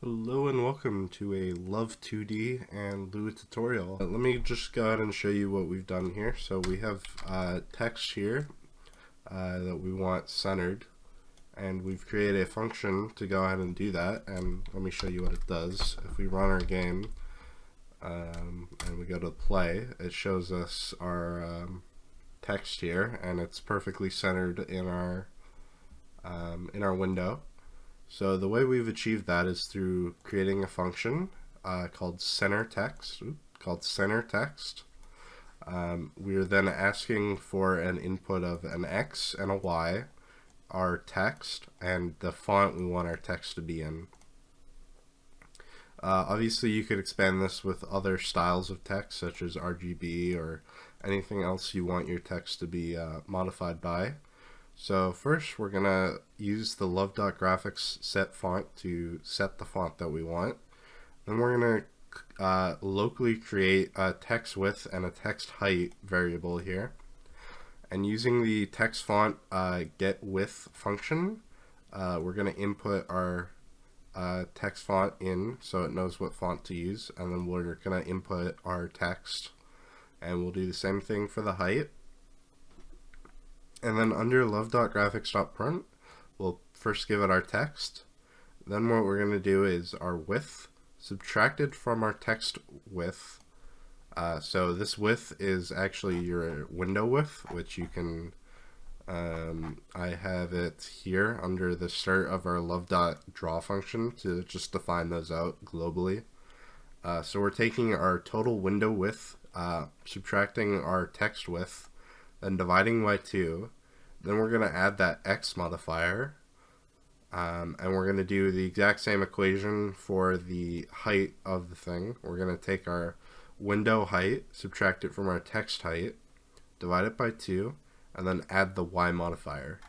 Hello and welcome to a Love2D and Lua tutorial. Let me just go ahead and show you what we've done here. So we have text here that we want centered, and we've created a function to go ahead and do that, and let me show you what it does. If we run our game and we go to play, it shows us our text here, and it's perfectly centered in our window. So the way we've achieved that is through creating a function called center text. We are then asking for an input of an X and a Y, our text, and the font we want our text to be in. Obviously you could expand this with other styles of text such as RGB or anything else you want your text to be modified by. So first we're going to use the Love.graphics set font to set the font that we want. Then we're going to locally create a text width and a text height variable here. And using the text font get width function, we're going to input our text font in so it knows what font to use, and then we're going to input our text, and we'll do the same thing for the height. And then under love.graphics.print, we'll first give it our text. Then what we're going to do is our width subtracted from our text width. So this width is actually your window width, which you can, I have it here under the start of our love.draw function to just define those out globally. So we're taking our total window width, subtracting our text width, then dividing by 2, then we're going to add that X modifier, and we're going to do the exact same equation for the height of the thing. We're going to take our window height, subtract it from our text height, divide it by 2, and then add the Y modifier.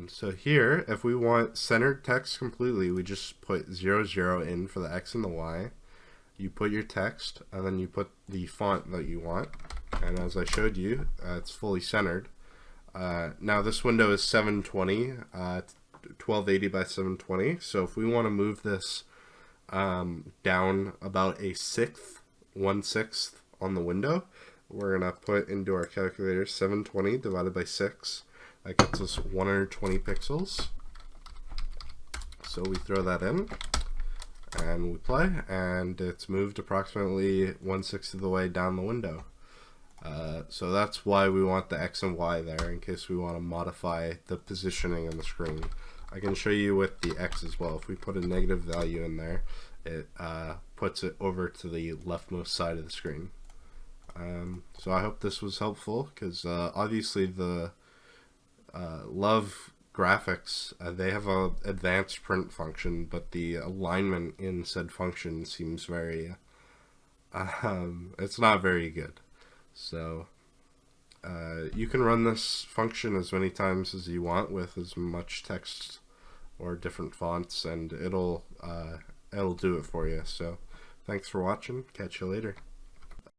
So here, if we want centered text completely, we just put 0, 0 in for the X and the Y. You put your text, and then you put the font that you want. And as I showed you, it's fully centered. Now this window is 720, 1280 by 720. So if we want to move this down about a 1/6 on the window, we're going to put into our calculator 720 divided by 6. That gets us 120 pixels. So we throw that in, and we play, and it's moved approximately 1/6 of the way down the window. So that's why we want the X and Y there, in case we want to modify the positioning on the screen. I can show you with the X as well. If we put a negative value in there, it puts it over to the leftmost side of the screen. So I hope this was helpful, because obviously the Love graphics, they have a advanced print function, but the alignment in said function seems very it's not very good. So you can run this function as many times as you want with as much text or different fonts, and it'll do it for you. So thanks for watching. Catch you later.